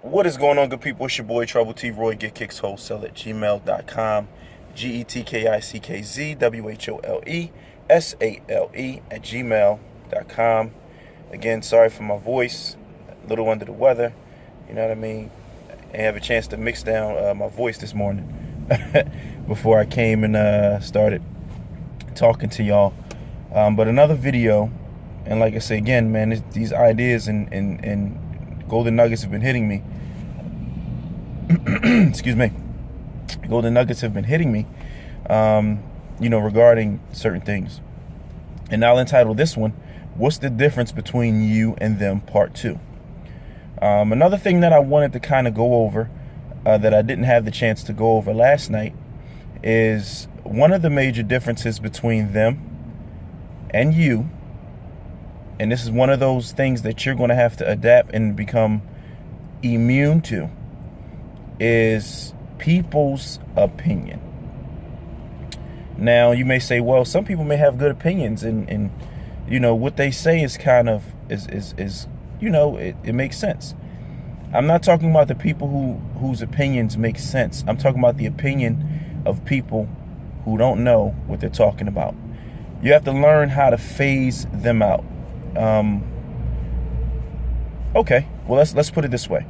What is going on, good people? It's your boy Trouble T Roy, Get Wholesale at gmail.com. GETKICKZ WHOLESALE at gmail.com. Again, sorry for my voice, a little under the weather. You know what I mean? I have a chance to mix down my voice this morning before I came and started talking to y'all. But another video, and like I say again, man, these ideas and golden nuggets have been hitting me. Excuse me. Golden nuggets have been hitting me, regarding certain things. And I'll entitle this one, What's the Difference Between You and Them, Part 2. Another thing that I wanted to kind of go over that I didn't have the chance to go over last night is one of the major differences between them and you. And this is one of those things that you're going to have to adapt and become immune to, is people's opinion. Now, you may say, well, some people may have good opinions and what they say is kind of, it makes sense. I'm not talking about the people whose opinions make sense. I'm talking about the opinion of people who don't know what they're talking about. You have to learn how to phase them out. Okay, well, let's put it this way.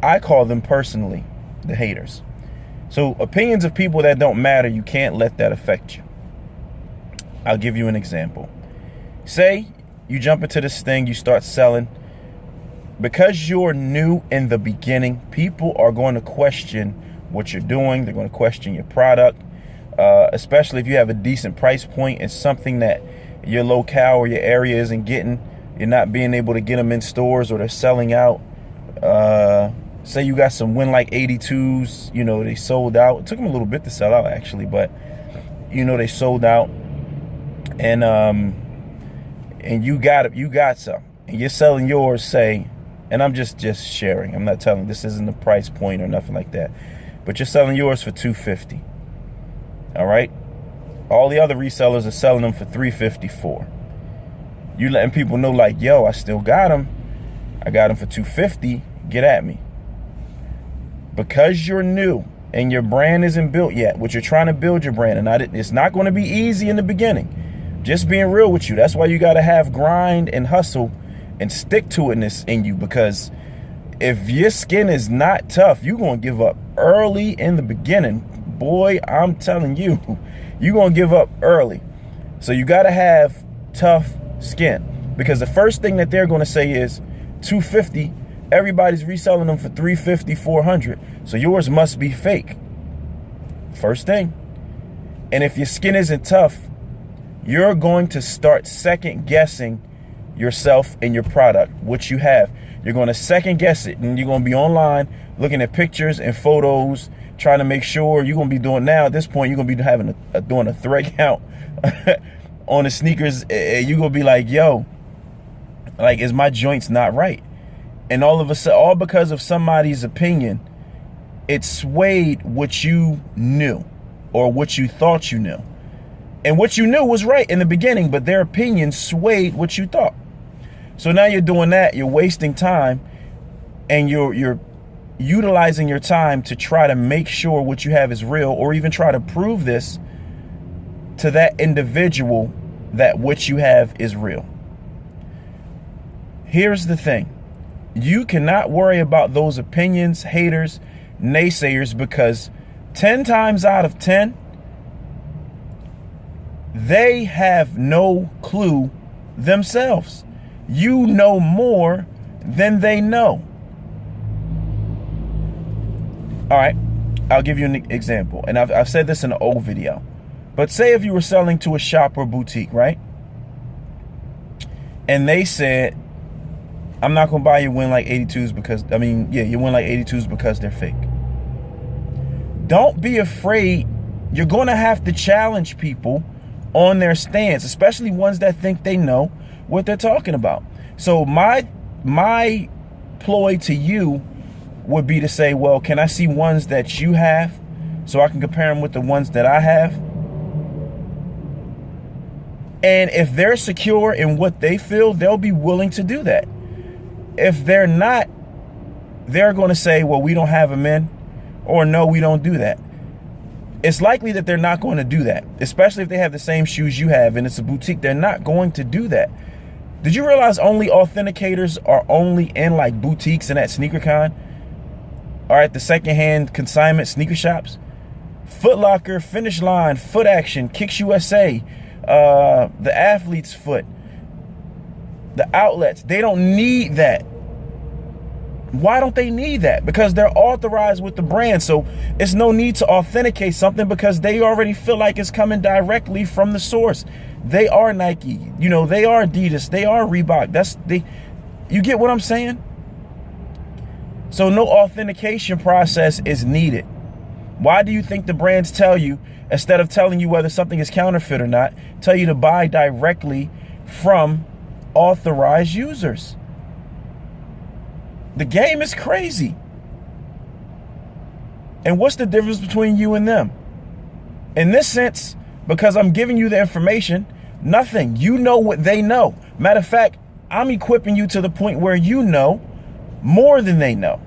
I call them personally the haters. So opinions of people that don't matter, you can't let that affect you. I'll give you an example. Say you jump into this thing, you start selling. Because you're new in the beginning, people are going to question what you're doing. They're going to question your product, especially if you have a decent price point and something that your locale or your area isn't getting. You're not being able to get them in stores, or they're selling out. Say you got some Winlight 82s, they sold out. It took them a little bit to sell out, actually, but they sold out, and you got some, and you're selling yours, say, and I'm just sharing. I'm not telling, this isn't the price point or nothing like that, but you're selling yours for $250. All right, all the other resellers are selling them for $354. You letting people know, like, yo, I still got them. I got them for $250. Get at me. Because you're new and your brand isn't built yet, which you're trying to build your brand, and it's not going to be easy in the beginning. Just being real with you. That's why you got to have grind and hustle and stick to itness in you, because if your skin is not tough, you're going to give up early in the beginning. Boy, I'm telling you, you're going to give up early. So you got to have tough skin, because the first thing that they're going to say is $250. Everybody's reselling them for $350, $400. So yours must be fake. First thing. And if your skin isn't tough, you're going to start second guessing yourself and your product, what you have. You're going to second guess it, and you're going to be online looking at pictures and photos, trying to make sure. You're going to be doing, now at this point, you're going to be having doing a thread count on the sneakers. You're going to be like, yo, like, is my joints not right? And all of a sudden, all because of somebody's opinion, it swayed what you knew or what you thought you knew. And what you knew was right in the beginning, but their opinion swayed what you thought. So now you're doing that, you're wasting time, and you're utilizing your time to try to make sure what you have is real, or even try to prove this to that individual that what you have is real. Here's the thing. You cannot worry about those opinions, haters, naysayers, because 10 times out of 10, they have no clue themselves. You know more than they know. All right, I'll give you an example. And I've said this in an old video. But say if you were selling to a shop or boutique, right? And they said, I'm not going to buy you Winlight 82s because, you Winlight 82s because they're fake. Don't be afraid. You're going to have to challenge people on their stance, especially ones that think they know what they're talking about. So my ploy to you would be to say, well, can I see ones that you have so I can compare them with the ones that I have? And if they're secure in what they feel, they'll be willing to do that. If they're not, they're going to say, well, we don't have them in, or no, we don't do that. It's likely that they're not going to do that, especially if they have the same shoes you have and it's a boutique. They're not going to do that. Did you realize only authenticators are only in like boutiques and at SneakerCon, or at the secondhand consignment sneaker shops? Foot Locker, Finish Line, Foot Action, Kicks USA, the Athlete's Foot, the outlets. They don't need that. Why don't they need that? Because they're authorized with the brand. So it's no need to authenticate something because they already feel like it's coming directly from the source. They are Nike, you know, they are Adidas, they are Reebok. You get what I'm saying? So no authentication process is needed. Why do you think the brands tell you, instead of telling you whether something is counterfeit or not, tell you to buy directly from authorized users? The game is crazy. And what's the difference between you and them? In this sense, because I'm giving you the information, nothing. You know what they know. Matter of fact, I'm equipping you to the point where you know more than they know.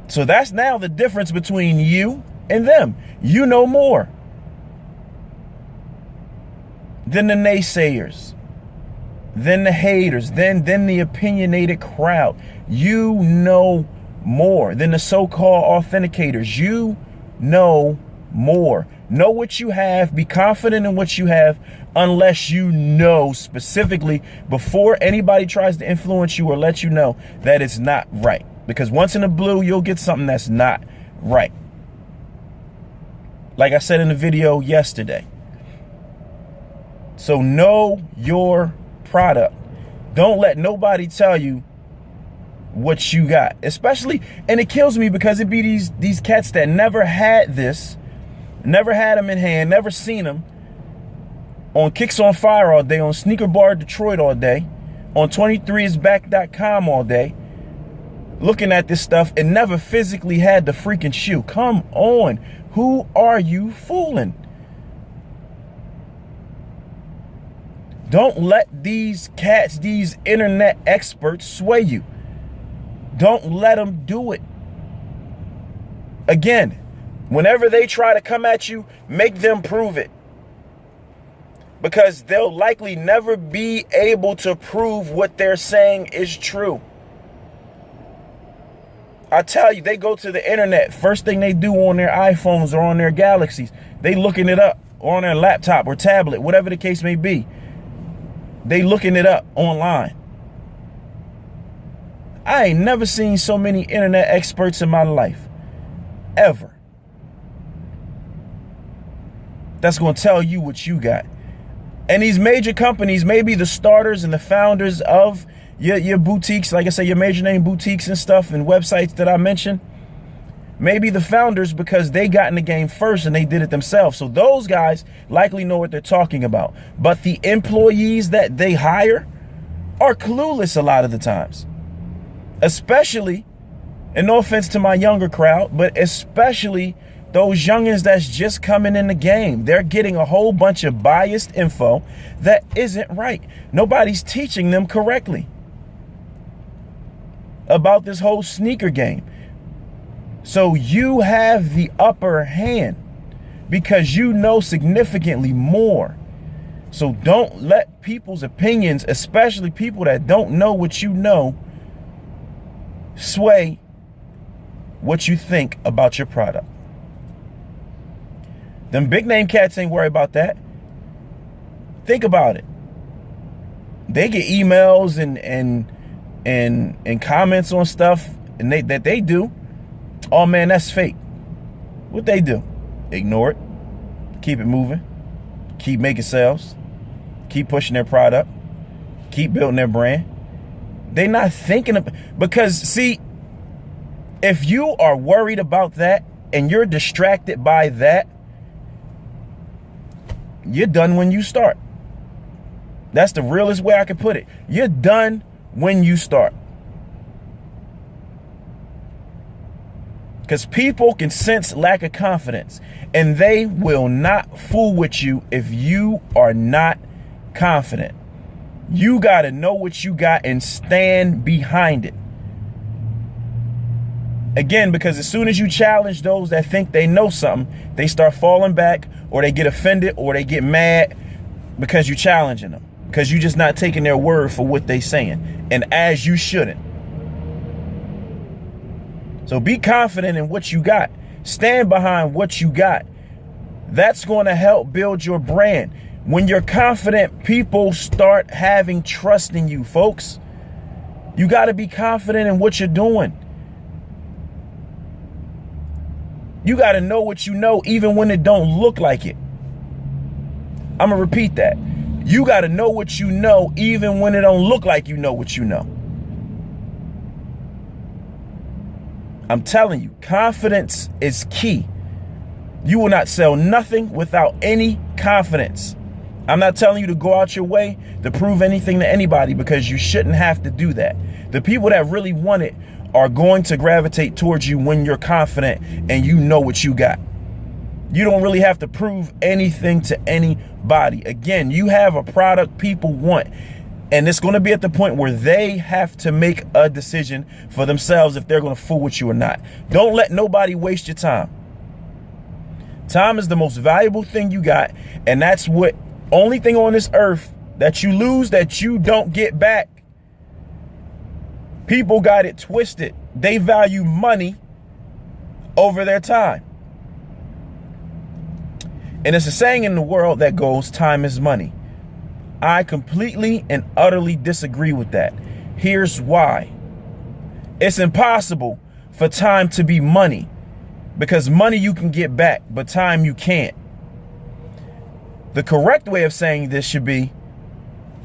So that's now the difference between you and them. You know more than the naysayers, than the haters, than the opinionated crowd. You know more than the so-called authenticators. You know more. Know what you have. Be confident in what you have, unless you know specifically before anybody tries to influence you or let you know that it's not right. Because once in a blue, you'll get something that's not right. Like I said in the video yesterday. So know your product. Don't let nobody tell you what you got. Especially, and it kills me because it be these cats that never had this, never had them in hand, never seen them on Kicks on Fire all day, on Sneaker Bar Detroit all day, on 23isback.com all day, looking at this stuff and never physically had the freaking shoe. Come on. Who are you fooling? Don't let these cats, these internet experts, sway you. Don't let them do it. Again, whenever they try to come at you, make them prove it. Because they'll likely never be able to prove what they're saying is true. I tell you, they go to the internet. First thing they do on their iPhones or on their Galaxies, they looking it up, or on their laptop or tablet, whatever the case may be. They looking it up online. I ain't never seen so many internet experts in my life. Ever. That's going to tell you what you got. And these major companies may be the starters and the founders of your boutiques, like I say, your major name boutiques and stuff and websites that I mentioned. Maybe the founders because they got in the game first and they did it themselves. So those guys likely know what they're talking about. But the employees that they hire are clueless a lot of the times. Especially, and no offense to my younger crowd, but especially those youngins that's just coming in the game. They're getting a whole bunch of biased info that isn't right. Nobody's teaching them correctly about this whole sneaker game. So you have the upper hand because you know significantly more. So don't let people's opinions, especially people that don't know what you know, sway what you think about your product. Them big name cats ain't worried about that. Think about it. They get emails and comments on stuff and that they do. Oh man, that's fake. What they do? Ignore it. Keep it moving. Keep making sales. Keep pushing their product. Keep building their brand. They're not thinking of, because see, if you are worried about that and you're distracted by that, you're done when you start. That's the realest way I can put it. You're done when you start. Because people can sense lack of confidence and they will not fool with you if you are not confident. You got to know what you got and stand behind it. Again, because as soon as you challenge those that think they know something, they start falling back, or they get offended, or they get mad because you're challenging them, because you're just not taking their word for what they're saying, and as you shouldn't. So be confident in what you got. Stand behind what you got. That's going to help build your brand. When you're confident, people start having trust in you, folks. You got to be confident in what you're doing. You got to know what you know, even when it don't look like it. I'm going to repeat that. You got to know what you know, even when it don't look like you know what you know. I'm telling you, confidence is key. You will not sell nothing without any confidence. I'm not telling you to go out your way to prove anything to anybody, because you shouldn't have to do that. The people that really want it are going to gravitate towards you when you're confident and you know what you got. You don't really have to prove anything to anybody. Again, you have a product people want, and it's going to be at the point where they have to make a decision for themselves if they're going to fool with you or not. Don't let nobody waste your time. Time is the most valuable thing you got, and that's what only thing on this earth that you lose that you don't get back. People got it twisted. They value money over their time. And it's a saying in the world that goes, time is money. I completely and utterly disagree with that. Here's why. It's impossible for time to be money, because money you can get back, but time you can't. The correct way of saying this should be,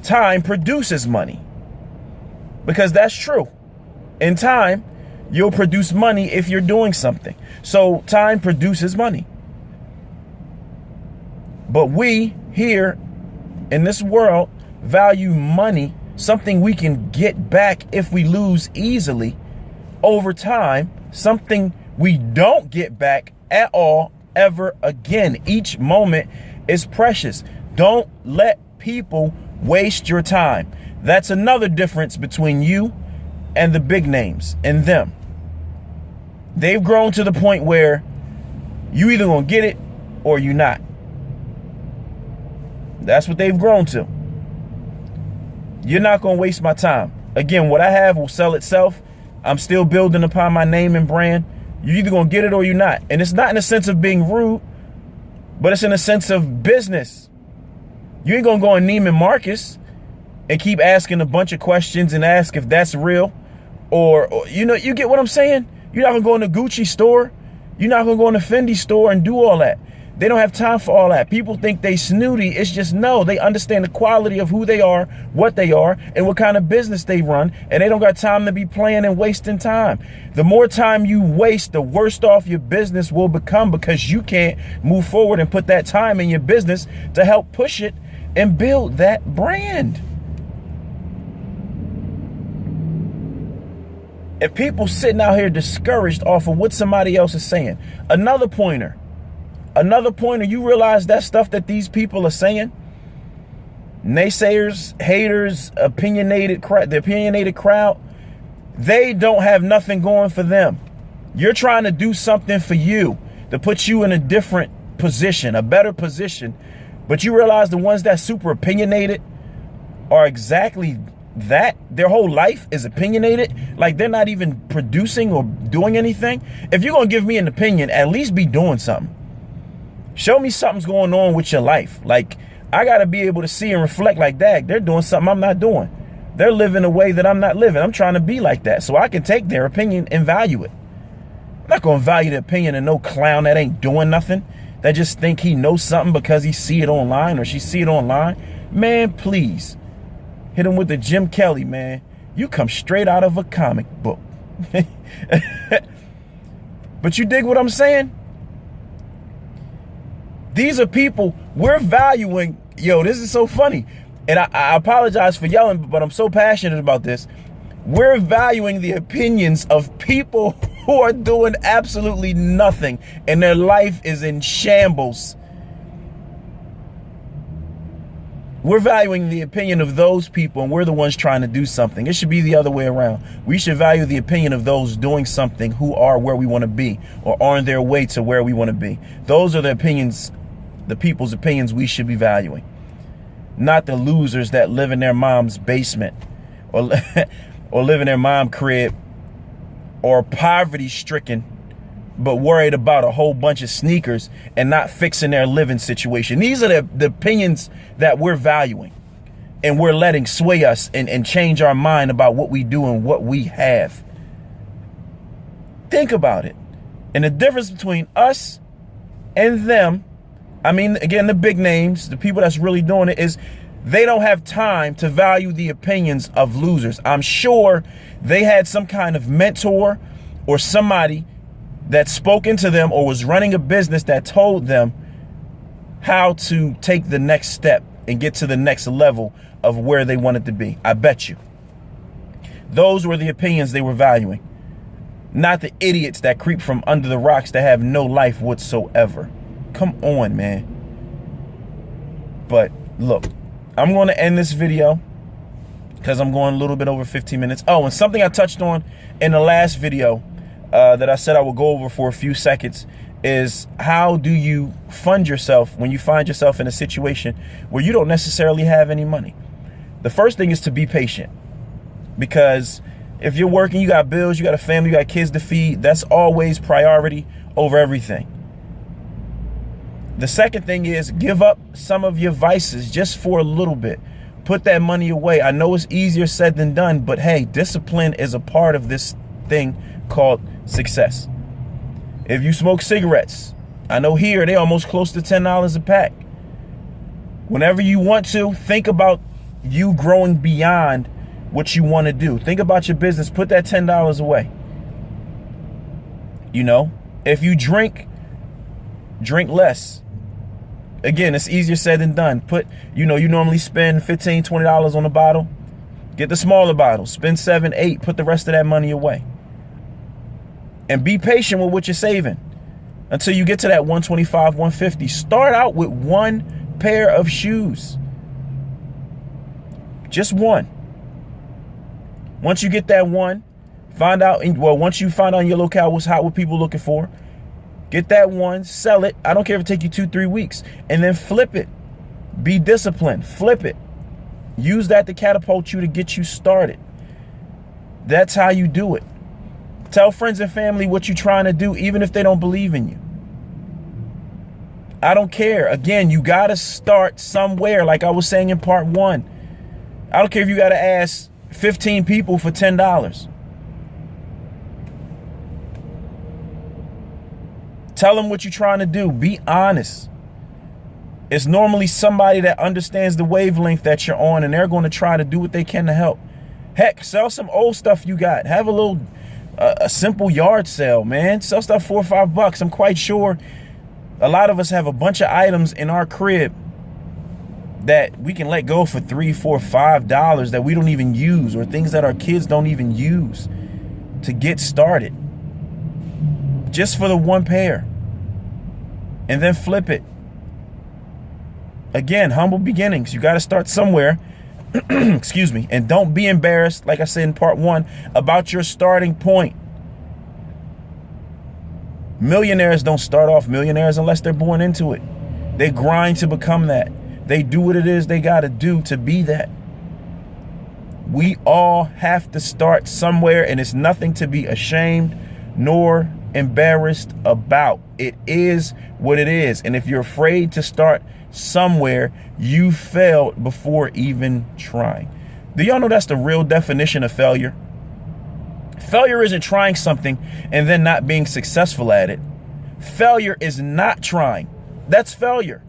time produces money, because that's true. In time, you'll produce money if you're doing something. So time produces money. But we here in this world value money, something we can get back if we lose easily, over time, something we don't get back at all ever again. Each moment is precious. Don't let people waste your time. That's another difference between you and the big names and them. They've grown to the point where you either gonna get it or you not. That's what they've grown to. You're not gonna waste my time. Again, what I have will sell itself. I'm still building upon my name and brand. You're either gonna get it or you're not. And it's not in a sense of being rude, but it's in a sense of business. You ain't gonna go on Neiman Marcus and keep asking a bunch of questions and ask if that's real. Or you know, you get what I'm saying? You're not gonna go in the Gucci store. You're not gonna go in the Fendi store and do all that. They don't have time for all that. People think they snooty. It's just, no, they understand the quality of who they are, what they are, and what kind of business they run. And they don't got time to be playing and wasting time. The more time you waste, the worse off your business will become, because you can't move forward and put that time in your business to help push it and build that brand. If people sitting out here discouraged off of what somebody else is saying, another pointer, you realize that stuff that these people are saying, naysayers, haters, the opinionated crowd, they don't have nothing going for them. You're trying to do something for you to put you in a different position, a better position. But you realize the ones that super opinionated are exactly that. Their whole life is opinionated. Like, they're not even producing or doing anything. If you're going to give me an opinion, at least be doing something. Show me something's going on with your life. Like, I got to be able to see and reflect like that. They're doing something I'm not doing. They're living a way that I'm not living. I'm trying to be like that so I can take their opinion and value it. I'm not going to value the opinion of no clown that ain't doing nothing, that just think he knows something because he see it online or she see it online. Man, please. Hit him with the Jim Kelly, man. You come straight out of a comic book. But you dig what I'm saying? These are people we're valuing. Yo, this is so funny. And I apologize for yelling, but I'm so passionate about this. We're valuing the opinions of people who are doing absolutely nothing and their life is in shambles. We're valuing the opinion of those people, and we're the ones trying to do something. It should be the other way around. We should value the opinion of those doing something who are where we want to be or on their way to where we want to be. Those are the opinions, the people's opinions we should be valuing, not the losers that live in their mom's basement or, or live in their mom crib, or poverty stricken but worried about a whole bunch of sneakers and not fixing their living situation. These are the opinions that we're valuing, and we're letting sway us and change our mind about what we do and what we have. Think about it. And the difference between us and them, I mean, again, the big names, the people that's really doing it, is they don't have time to value the opinions of losers. I'm sure they had some kind of mentor or somebody that spoke into them or was running a business that told them how to take the next step and get to the next level of where they wanted to be. I bet you. Those were the opinions they were valuing, not the idiots that creep from under the rocks that have no life whatsoever. Come on, man. But look, I'm going to end this video because I'm going a little bit over 15 minutes. Oh, and something I touched on in the last video that I said I would go over for a few seconds is, how do you fund yourself when you find yourself in a situation where you don't necessarily have any money? The first thing is to be patient, because if you're working, you got bills, you got a family, you got kids to feed, that's always priority over everything. The second thing is, give up some of your vices just for a little bit. Put that money away. I know it's easier said than done, but hey, discipline is a part of this thing called success. If you smoke cigarettes, I know here they're almost close to $10 a pack. Whenever you want to, think about you growing beyond what you want to do. Think about your business. Put that $10 away. You know, if you drink less. Again, it's easier said than done. You normally spend $15, $20 on a bottle. Get the smaller bottle. Spend $7, $8. Put the rest of that money away. And be patient with what you're saving until you get to that 125, 150. Start out with one pair of shoes. Just one. Once you get that one, once you find out in your locale what's hot, what people looking for, get that one, sell it. I don't care if it take you 2-3 weeks, and then flip it. Be disciplined. Flip it. Use that to catapult you, to get you started. That's how you do it. Tell friends and family what you're trying to do, even if they don't believe in you. I don't care. Again, you got to start somewhere, like I was saying in part 1. I don't care if you got to ask 15 people for $10. Tell them what you're trying to do. Be honest. It's normally somebody that understands the wavelength that you're on, and they're going to try to do what they can to help. Heck, sell some old stuff you got. Have a simple yard sale, man. Sell stuff $4 or $5. I'm quite sure a lot of us have a bunch of items in our crib that we can let go for $3, $4, $5 that we don't even use, or things that our kids don't even use, to get started. Just for the one pair. And then flip it. Again, humble beginnings. You got to start somewhere. Excuse me. And don't be embarrassed, like I said in part 1, about your starting point. Millionaires don't start off millionaires unless they're born into it. They grind to become that. They do what it is they got to do to be that. We all have to start somewhere, and it's nothing to be ashamed nor embarrassed about. It is what it is. And if you're afraid to start somewhere, you failed before even trying. Do y'all know that's the real definition of failure? Failure isn't trying something and then not being successful at it. Failure is not trying. That's failure.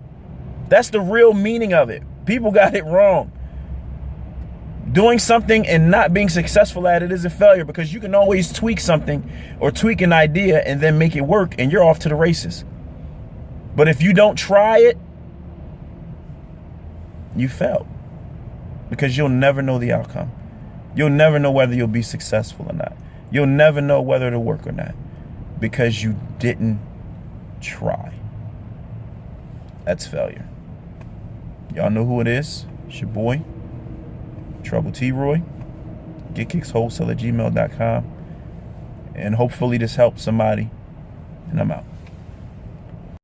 That's the real meaning of it. People got it wrong. Doing something and not being successful at it is a failure, because you can always tweak something or tweak an idea and then make it work, and you're off to the races. But if you don't try it, you failed, because you'll never know the outcome. You'll never know whether you'll be successful or not. You'll never know whether it'll work or not, because you didn't try. That's failure. Y'all know who it is? It's your boy, Trouble T Roy. GetKicksWholesale@gmail.com. And hopefully this helps somebody. And I'm out.